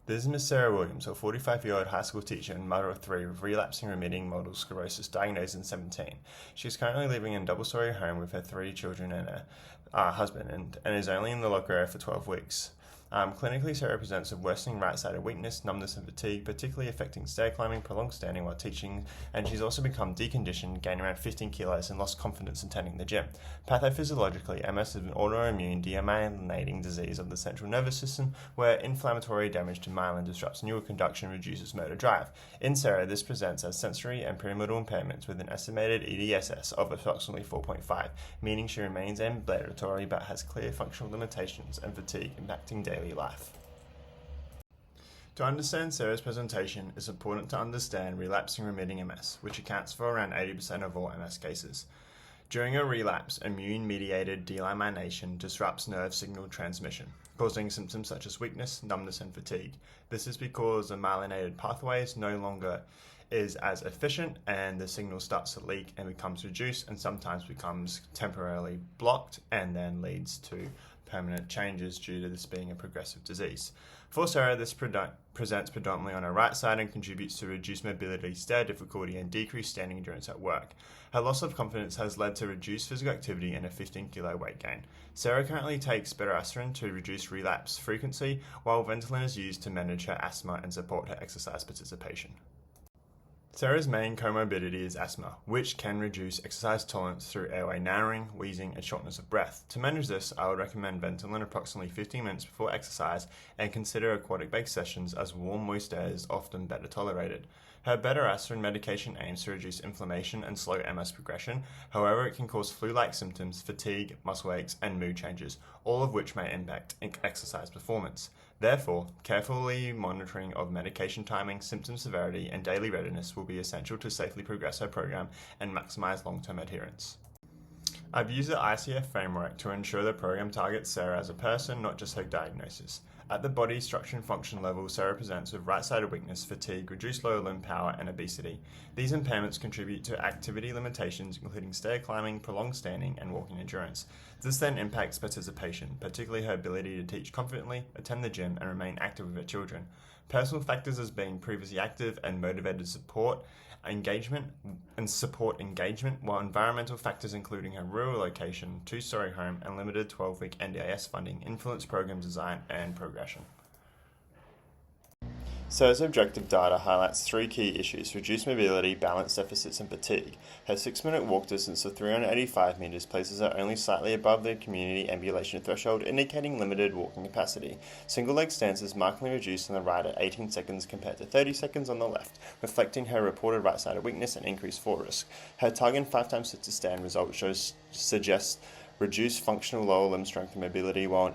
This is Ms. Sarah Williams, a 45-year-old high school teacher and mother of three with relapsing remitting multiple sclerosis diagnosed in 17. She is currently living in a double-story home with her three children and a husband and is only in the local area for 12 weeks. Clinically, Sarah presents with worsening right-sided weakness, numbness and fatigue, particularly affecting stair climbing, prolonged standing while teaching, and she's also become deconditioned, gained around 15 kilos and lost confidence in attending the gym. Pathophysiologically, MS is an autoimmune demyelinating disease of the central nervous system where inflammatory damage to myelin disrupts neuroconduction and reduces motor drive. In Sarah, this presents as sensory and pyramidal impairments with an estimated EDSS of approximately 4.5, meaning she remains ambulatory but has clear functional limitations and fatigue impacting daily life. To understand Sarah's presentation, it's important to understand relapsing remitting MS, which accounts for around 80% of all MS cases. During a relapse, immune-mediated delamination disrupts nerve signal transmission, causing symptoms such as weakness, numbness, and fatigue. This is because the myelinated pathways no longer is as efficient and the signal starts to leak and becomes reduced and sometimes becomes temporarily blocked and then leads to permanent changes due to this being a progressive disease. For Sarah, this presents predominantly on her right side and contributes to reduced mobility, stair difficulty, and decreased standing endurance at work. Her loss of confidence has led to reduced physical activity and a 15-kilo weight gain. Sarah currently takes better to reduce relapse frequency, while Ventolin is used to manage her asthma and support her exercise participation. Sarah's main comorbidity is asthma, which can reduce exercise tolerance through airway narrowing, wheezing, and shortness of breath. To manage this, I would recommend Ventolin approximately 15 minutes before exercise and consider aquatic-based sessions as warm, moist air is often better tolerated. Her better medication aims to reduce inflammation and slow MS progression. However, it can cause flu-like symptoms, fatigue, muscle aches, and mood changes, all of which may impact exercise performance. Therefore, carefully monitoring of medication timing, symptom severity, and daily readiness will be essential to safely progress her program and maximize long-term adherence. I've used the ICF framework to ensure the program targets Sarah as a person, not just her diagnosis. At the body structure and function level, Sarah presents with right-sided weakness, fatigue, reduced lower limb power, and obesity. These impairments contribute to activity limitations, including stair climbing, prolonged standing, and walking endurance. This then impacts participation, particularly her ability to teach confidently, attend the gym, and remain active with her children. Personal factors as being previously active and motivated support engagement, while environmental factors including her rural location, two-story home, and limited 12-week NDIS funding influence program design and progression. Sarah's objective data highlights three key issues: reduced mobility, balance deficits, and fatigue. Her 6-minute walk distance of 385 meters places her only slightly above the community ambulation threshold, indicating limited walking capacity. Single-leg stance is markedly reduced on the right at 18 seconds compared to 30 seconds on the left, reflecting her reported right-sided weakness and increased fall risk. Her target 5x sit-to-stand result suggests reduced functional lower limb strength and mobility, while an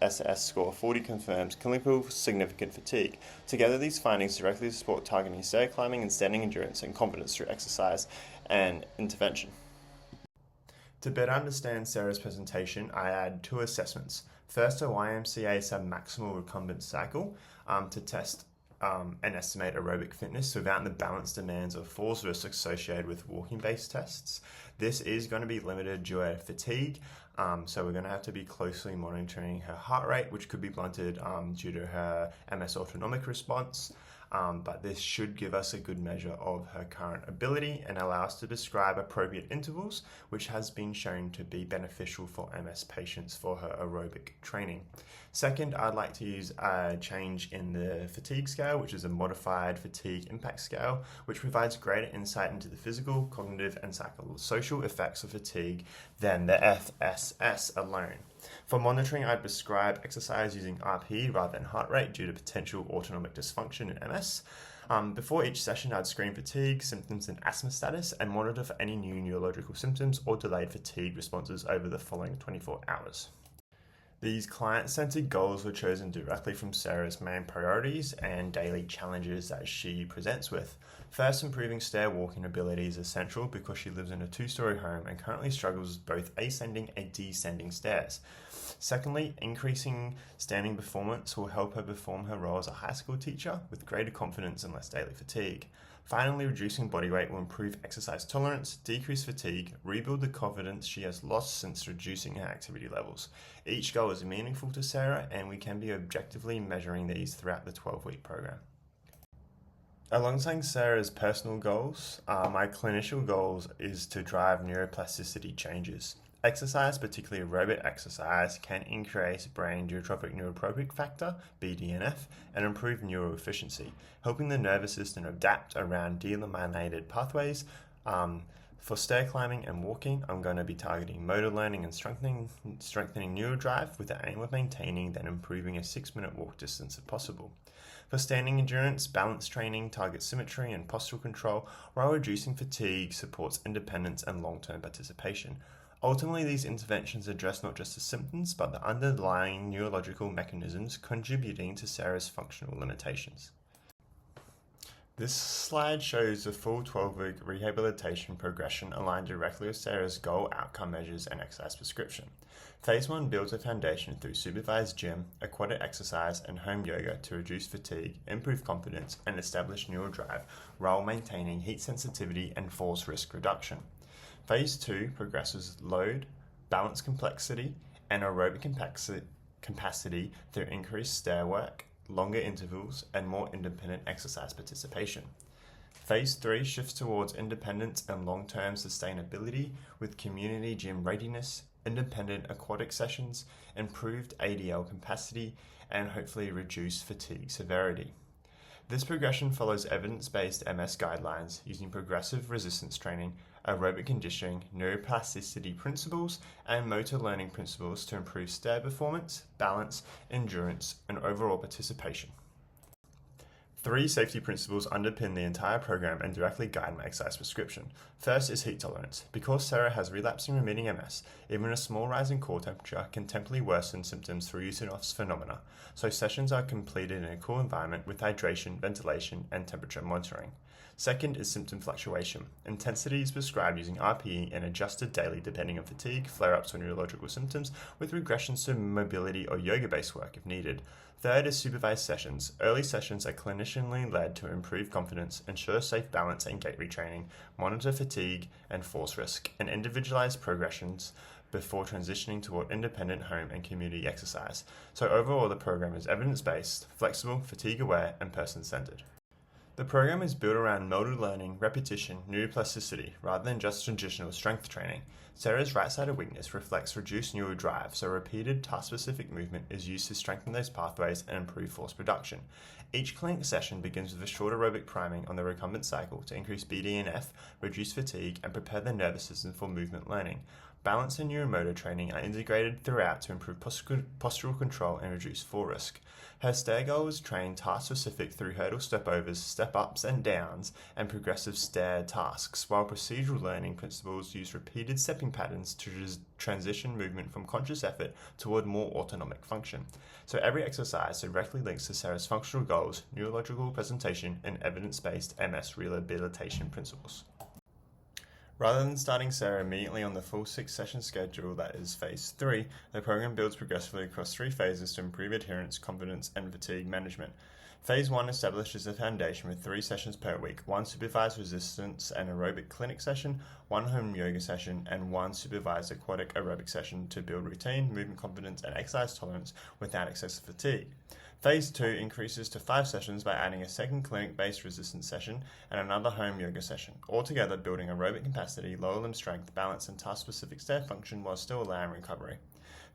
FSS score of 40 confirms clinical significant fatigue. Together, these findings directly support targeting stair climbing and standing endurance and confidence through exercise and intervention. To better understand Sarah's presentation, I add two assessments. First, a YMCA submaximal recumbent cycle to test and estimate aerobic fitness without the balance demands of falls risk associated with walking-based tests. This is going to be limited due to fatigue, so we're going to have to be closely monitoring her heart rate, which could be blunted due to her MS autonomic response. But this should give us a good measure of her current ability and allow us to describe appropriate intervals, which has been shown to be beneficial for MS patients for her aerobic training. Second, I'd like to use a change in the fatigue scale, which is a modified fatigue impact scale, which provides greater insight into the physical, cognitive, and psychosocial effects of fatigue than the FSS alone. For monitoring, I'd prescribe exercise using RP rather than heart rate due to potential autonomic dysfunction in MS. Before each session, I'd screen fatigue, symptoms, and asthma status, and monitor for any new neurological symptoms or delayed fatigue responses over the following 24 hours. These client-centered goals were chosen directly from Sarah's main priorities and daily challenges that she presents with. First, improving stair walking ability is essential because she lives in a two-story home and currently struggles with both ascending and descending stairs. Secondly, increasing standing performance will help her perform her role as a high school teacher with greater confidence and less daily fatigue. Finally, reducing body weight will improve exercise tolerance, decrease fatigue, rebuild the confidence she has lost since reducing her activity levels. Each goal is meaningful to Sarah, and we can be objectively measuring these throughout the 12-week program. Alongside Sarah's personal goals, my clinician goals is to drive neuroplasticity changes. Exercise, particularly aerobic exercise, can increase brain neurotrophic neurotropic factor, BDNF, and improve neural efficiency, helping the nervous system adapt around demyelinated pathways. For stair climbing and walking, I'm going to be targeting motor learning and strengthening neurodrive with the aim of maintaining then improving a 6-minute walk distance if possible. For standing endurance, balance training targets symmetry and postural control, while reducing fatigue supports independence and long-term participation. Ultimately, these interventions address not just the symptoms, but the underlying neurological mechanisms contributing to Sarah's functional limitations. This slide shows the full 12-week rehabilitation progression aligned directly with Sarah's goal outcome measures and exercise prescription. Phase 1 builds a foundation through supervised gym, aquatic exercise, and home yoga to reduce fatigue, improve confidence, and establish neural drive, while maintaining heat sensitivity and falls risk reduction. Phase 2 progresses load, balance complexity, and aerobic capacity through increased stair work, longer intervals, and more independent exercise participation. Phase 3 shifts towards independence and long-term sustainability with community gym readiness, independent aquatic sessions, improved ADL capacity, and hopefully reduced fatigue severity. This progression follows evidence-based MS guidelines using progressive resistance training, aerobic conditioning, neuroplasticity principles, and motor learning principles to improve stair performance, balance, endurance, and overall participation. 3 safety principles underpin the entire program and directly guide my exercise prescription. First is heat tolerance. Because Sarah has relapsing remitting MS, even a small rise in core temperature can temporarily worsen symptoms through Ustinov phenomena, so sessions are completed in a cool environment with hydration, ventilation, and temperature monitoring. Second is symptom fluctuation. Intensity is prescribed using RPE and adjusted daily depending on fatigue, flare-ups, or neurological symptoms, with regressions to mobility or yoga-based work if needed. Third is supervised sessions. Early sessions are clinicianally led to improve confidence, ensure safe balance and gait retraining, monitor fatigue and force risk, and individualized progressions before transitioning toward independent home and community exercise. So overall, the program is evidence-based, flexible, fatigue-aware, and person-centered. The program is built around motor learning, repetition, neuroplasticity, rather than just traditional strength training. Sarah's right-sided weakness reflects reduced neural drive, so repeated task-specific movement is used to strengthen those pathways and improve force production. Each clinic session begins with a short aerobic priming on the recumbent cycle to increase BDNF, reduce fatigue, and prepare the nervous system for movement learning. Balance and neuromotor training are integrated throughout to improve postural control and reduce fall risk. Her stair goal is trained task-specific through hurdle step-overs, step-ups and downs, and progressive stair tasks, while procedural learning principles use repeated stepping patterns to transition movement from conscious effort toward more autonomic function. So every exercise directly links to Sarah's functional goals, neurological presentation, and evidence-based MS rehabilitation principles. Rather than starting Sarah immediately on the full 6-session schedule that is Phase 3, the program builds progressively across 3 phases to improve adherence, confidence, and fatigue management. Phase 1 establishes a foundation with 3 sessions per week, 1 supervised resistance and aerobic clinic session, 1 home yoga session, and 1 supervised aquatic aerobic session to build routine, movement confidence, and exercise tolerance without excessive fatigue. Phase 2 increases to 5 sessions by adding a second clinic-based resistance session and another home yoga session, altogether building aerobic capacity, lower limb strength, balance, and task-specific stair function while still allowing recovery.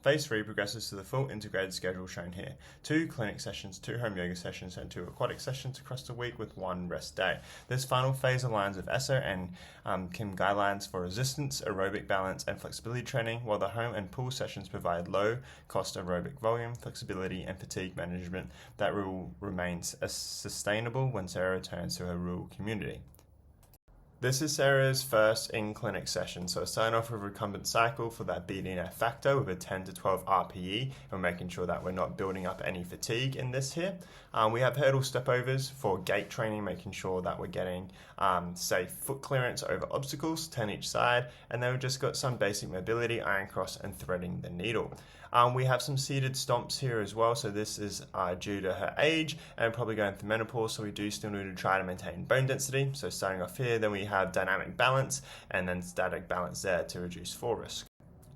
Phase 3 progresses to the full integrated schedule shown here. 2 clinic sessions, 2 home yoga sessions, and 2 aquatic sessions across the week with 1 rest day. This final phase aligns with ESSO and KIM guidelines for resistance, aerobic balance, and flexibility training, while the home and pool sessions provide low-cost aerobic volume, flexibility, and fatigue management that will remain sustainable when Sarah returns to her rural community. This is Sarah's first in-clinic session, so starting off with a recumbent cycle for that BDNF factor with a 10 to 12 RPE, and we're making sure that we're not building up any fatigue in this here. We have hurdle stepovers for gait training, making sure that we're getting safe foot clearance over obstacles, 10 each side, and then we've just got some basic mobility, iron cross, and threading the needle. We have some seated stomps here as well, so this is due to her age and probably going through menopause, so we do still need to try to maintain bone density. So starting off here, then we have dynamic balance and then static balance there to reduce fall risk.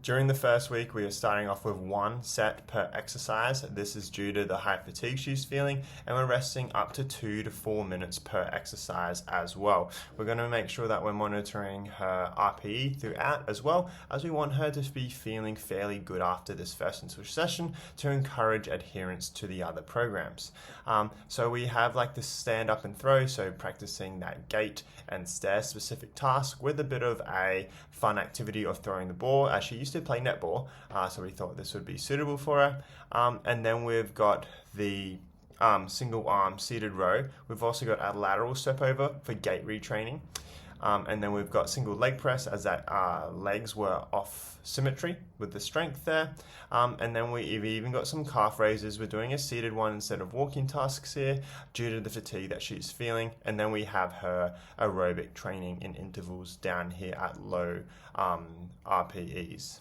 During the first week, we are starting off with 1 set per exercise. This is due to the high fatigue she's feeling, and we're resting up to 2 to 4 minutes per exercise as well. We're going to make sure that we're monitoring her RPE throughout as well, as we want her to be feeling fairly good after this first initial session to encourage adherence to the other programs. So we have like the stand up and throw, so practicing that gait and stair specific task with a bit of a fun activity of throwing the ball, as she used to play netball, so we thought this would be suitable for her. And then we've got the single arm seated row. We've also got a lateral step over for gait retraining. And then we've got single leg press, as that legs were off symmetry with the strength there. And then we've even got some calf raises. We're doing a seated one instead of walking tasks here due to the fatigue that she's feeling. And then we have her aerobic training in intervals down here at low RPEs.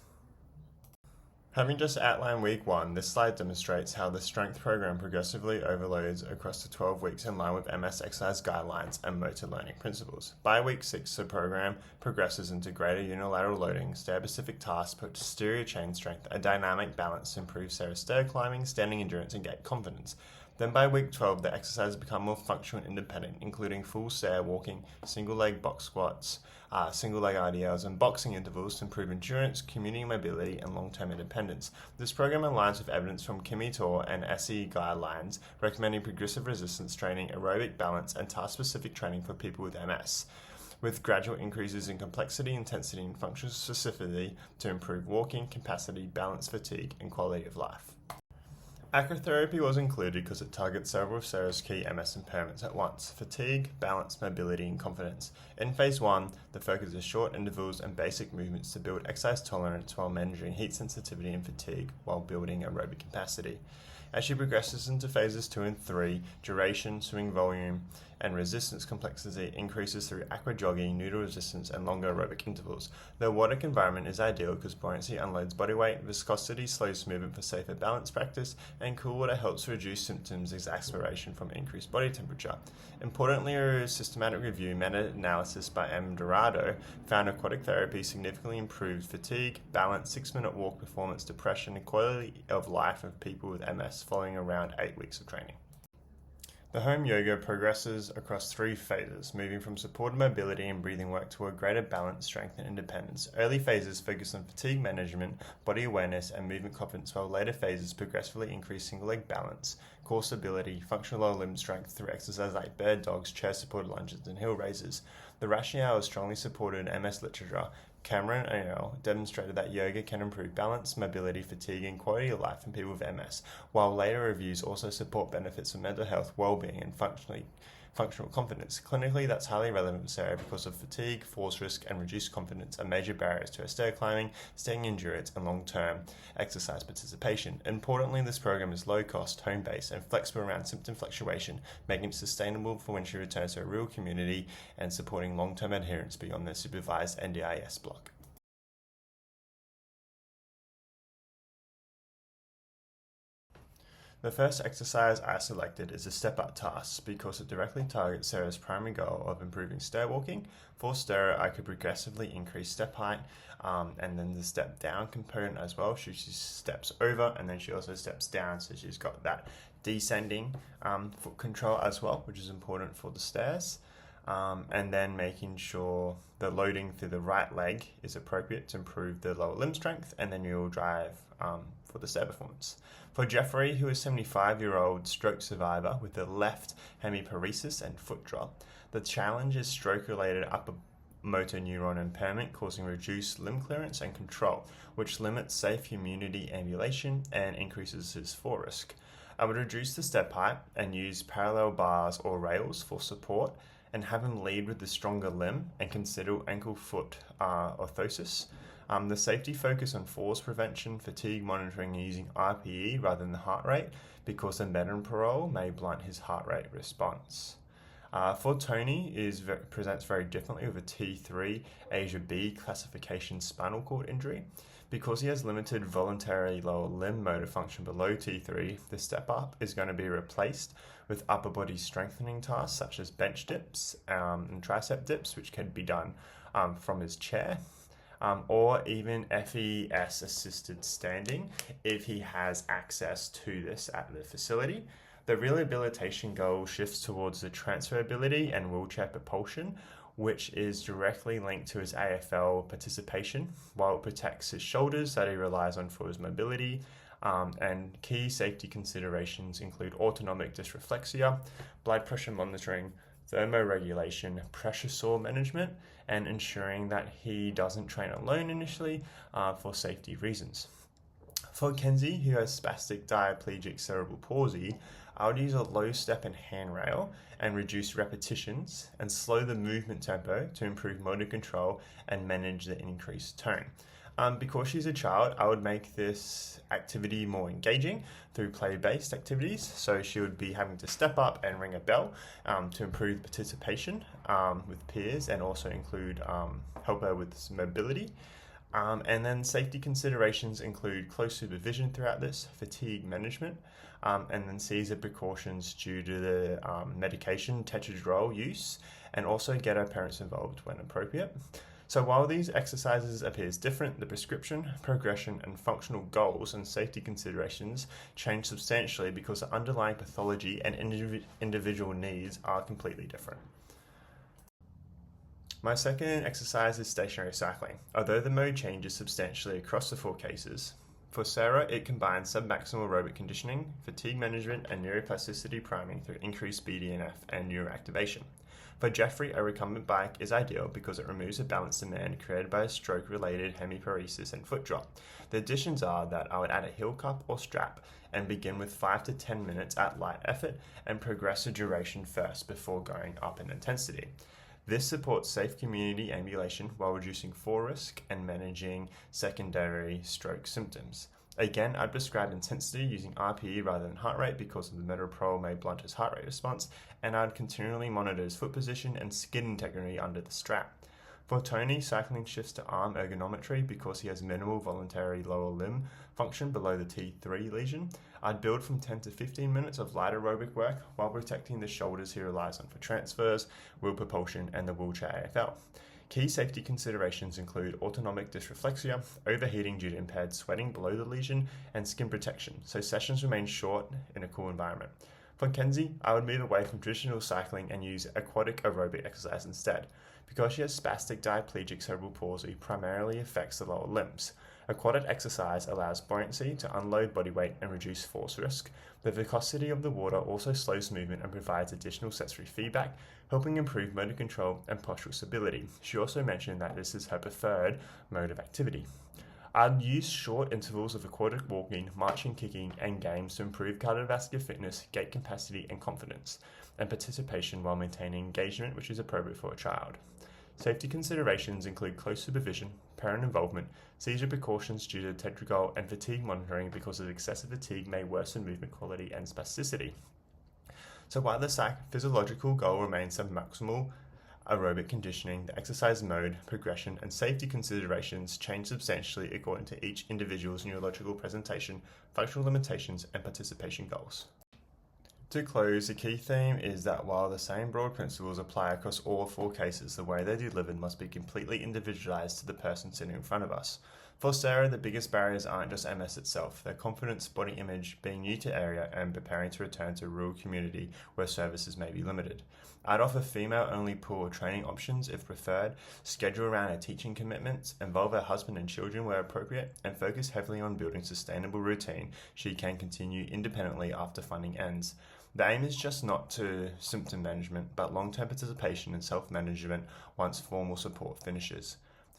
Having just outlined week 1, this slide demonstrates how the strength program progressively overloads across the 12 weeks in line with MS exercise guidelines and motor learning principles. By week 6, the program progresses into greater unilateral loading, stair-specific tasks, posterior chain strength, a dynamic balance to improve Sarah's stair climbing, standing endurance, and gait confidence. Then by week 12, the exercises become more functional and independent, including full stair walking, single leg box squats, single leg RDLs, and boxing intervals to improve endurance, community mobility, and long-term independence. This program aligns with evidence from Kimi Tor and SE guidelines recommending progressive resistance training, aerobic balance, and task-specific training for people with MS, with gradual increases in complexity, intensity, and functional specificity to improve walking, capacity, balance, fatigue, and quality of life. Acrotherapy was included because it targets several of Sarah's key MS impairments at once: fatigue, balance, mobility, and confidence. In phase 1, the focus is short intervals and basic movements to build exercise tolerance while managing heat sensitivity and fatigue while building aerobic capacity. As she progresses into phases 2 and 3, duration, swing volume, and resistance complexity increases through aqua jogging, noodle resistance, and longer aerobic intervals. The aquatic environment is ideal because buoyancy unloads body weight, viscosity slows movement for safer balance practice, and cool water helps reduce symptoms exacerbation from increased body temperature. Importantly, a systematic review meta-analysis by M. Dorado found aquatic therapy significantly improved fatigue, balance, 6-minute walk performance, depression, and quality of life of people with MS following around 8 weeks of training. The home yoga progresses across 3 phases, moving from supported mobility and breathing work toward greater balance, strength, and independence. Early phases focus on fatigue management, body awareness, and movement confidence, while later phases progressively increase single leg balance, core stability, functional lower limb strength through exercise like bird dogs, chair-supported lunges, and hill raises. The rationale is strongly supported in MS literature. Cameron et al. Demonstrated that yoga can improve balance, mobility, fatigue, and quality of life in people with MS, while later reviews also support benefits of mental health, well-being, and functional confidence. Clinically, that's highly relevant for Sarah because of fatigue, falls risk, and reduced confidence are major barriers to her stair climbing, staying endurance, and long-term exercise participation. Importantly, this program is low-cost, home-based, and flexible around symptom fluctuation, making it sustainable for when she returns to her real community and supporting long-term adherence beyond their supervised NDIS block. The first exercise I selected is a step-up task because it directly targets Sarah's primary goal of improving stair walking. For Sarah, I could progressively increase step height and then the step down component as well. She steps over and then she also steps down, so she's got that descending foot control as well, which is important for the stairs. And then making sure the loading through the right leg is appropriate to improve the lower limb strength, and then you'll drive for the stair performance. For Jeffrey, who is a 75-year-old stroke survivor with a left hemiparesis and foot drop, the challenge is stroke-related upper motor neuron impairment causing reduced limb clearance and control, which limits safe community ambulation and increases his fall risk. I would reduce the step height and use parallel bars or rails for support and have him lead with the stronger limb and consider ankle-foot orthosis. The safety focus on falls prevention, fatigue monitoring using RPE rather than the heart rate, because the metoprolol may blunt his heart rate response. For Tony, presents very differently with a T3 Asia B classification spinal cord injury. Because he has limited voluntary lower limb motor function below T3, the step up is going to be replaced with upper body strengthening tasks such as bench dips and tricep dips, which can be done from his chair. Or even FES assisted standing if he has access to this at the facility. The rehabilitation goal shifts towards the transferability and wheelchair propulsion, which is directly linked to his AFL participation, while it protects his shoulders that he relies on for his mobility. And key safety considerations include autonomic dysreflexia, blood pressure monitoring, thermoregulation, pressure sore management, and ensuring that he doesn't train alone initially for safety reasons. For Kenzie, who has spastic diplegic cerebral palsy, I would use a low step and handrail and reduce repetitions and slow the movement tempo to improve motor control and manage the increased tone. Because she's a child, I would make this activity more engaging through play-based activities. So she would be having to step up and ring a bell to improve participation with peers, and also include help her with mobility. And then safety considerations include close supervision throughout this, fatigue management, and then seizure precautions due to the medication tetradrall use, and also get our parents involved when appropriate. So while these exercises appears different, the prescription, progression, and functional goals and safety considerations change substantially because the underlying pathology and individual needs are completely different. My second exercise is stationary cycling. Although the mode changes substantially across the 4 cases, for Sarah it combines submaximal aerobic conditioning, fatigue management, and neuroplasticity priming through increased BDNF and neuroactivation. For Jeffrey, a recumbent bike is ideal because it removes the balance demand created by a stroke-related hemiparesis and foot drop. The additions are that I would add a heel cup or strap and begin with 5 to 10 minutes at light effort and progress the duration first before going up in intensity. This supports safe community ambulation while reducing fall risk and managing secondary stroke symptoms. Again, I'd prescribe intensity using RPE rather than heart rate because the metoprolol may blunt his heart rate response, and I'd continually monitor his foot position and skin integrity under the strap. For Tony, cycling shifts to arm ergonometry because he has minimal voluntary lower limb function below the T3 lesion. I'd build from 10 to 15 minutes of light aerobic work while protecting the shoulders he relies on for transfers, wheel propulsion, and the wheelchair AFL. Key safety considerations include autonomic dysreflexia, overheating due to impaired sweating below the lesion, and skin protection, so sessions remain short in a cool environment. For Kenzie, I would move away from traditional cycling and use aquatic aerobic exercise instead. Because she has spastic diplegic cerebral palsy primarily affects the lower limbs. Aquatic exercise allows buoyancy to unload body weight and reduce force risk. The viscosity of the water also slows movement and provides additional sensory feedback, helping improve motor control and postural stability. She also mentioned that this is her preferred mode of activity. I'd use short intervals of aquatic walking, marching, kicking, and games to improve cardiovascular fitness, gait capacity, and confidence, and participation while maintaining engagement, which is appropriate for a child. Safety considerations include close supervision, parent involvement, seizure precautions due to tetradrall, and fatigue monitoring because of excessive fatigue may worsen movement quality and spasticity. So while the physiological goal remains submaximal aerobic conditioning, the exercise mode, progression, and safety considerations change substantially according to each individual's neurological presentation, functional limitations, and participation goals. To close, the key theme is that while the same broad principles apply across all 4 cases, the way they're delivered must be completely individualized to the person sitting in front of us. For Sarah, the biggest barriers aren't just MS itself, their confidence, body image, being new to area, and preparing to return to a rural community where services may be limited. I'd offer female-only pool training options if preferred, schedule around her teaching commitments, involve her husband and children where appropriate, and focus heavily on building sustainable routine she can continue independently after funding ends. The aim is just not to symptom management, but long-term participation and self-management once formal support finishes.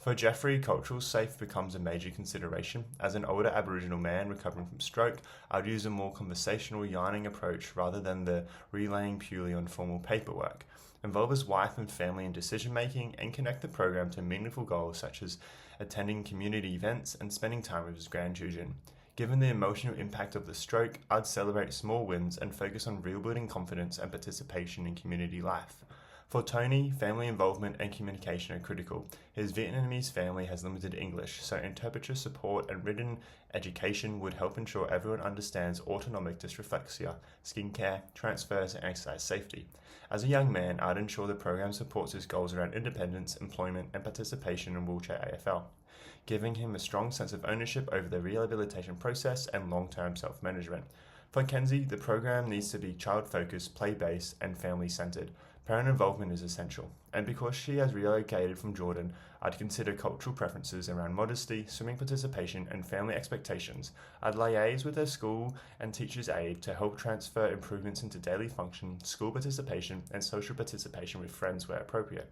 For Jeffrey, cultural safe becomes a major consideration. As an older Aboriginal man recovering from stroke, I'd use a more conversational, yarning approach rather than the relaying purely on formal paperwork. Involve his wife and family in decision making and connect the program to meaningful goals such as attending community events and spending time with his grandchildren. Given the emotional impact of the stroke, I'd celebrate small wins and focus on rebuilding confidence and participation in community life. For Tony, family involvement and communication are critical. His Vietnamese family has limited English, so interpreter support and written education would help ensure everyone understands autonomic dysreflexia, skincare, transfers, and exercise safety. As a young man, I'd ensure the program supports his goals around independence, employment, and participation in wheelchair AFL, giving him a strong sense of ownership over the rehabilitation process and long-term self-management. For Kenzie, the program needs to be child-focused, play-based, and family-centered. Parent involvement is essential, and because she has relocated from Jordan, I'd consider cultural preferences around modesty, swimming participation, and family expectations. I'd liaise with her school and teachers' aid to help transfer improvements into daily function, school participation, and social participation with friends where appropriate.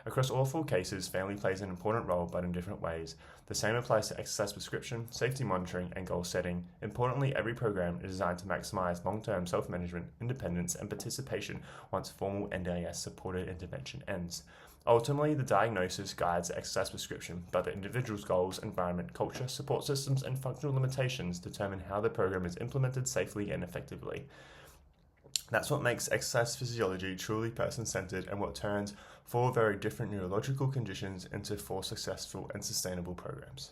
Across all 4 cases, family plays an important role, but in different ways. The same applies to exercise prescription, safety monitoring, and goal setting. Importantly, every program is designed to maximize long-term self-management, independence, and participation once formal NDIS-supported intervention ends. Ultimately, the diagnosis guides the exercise prescription, but the individual's goals, environment, culture, support systems, and functional limitations determine how the program is implemented safely and effectively. That's what makes exercise physiology truly person-centered and what turns 4 very different neurological conditions into 4 successful and sustainable programs.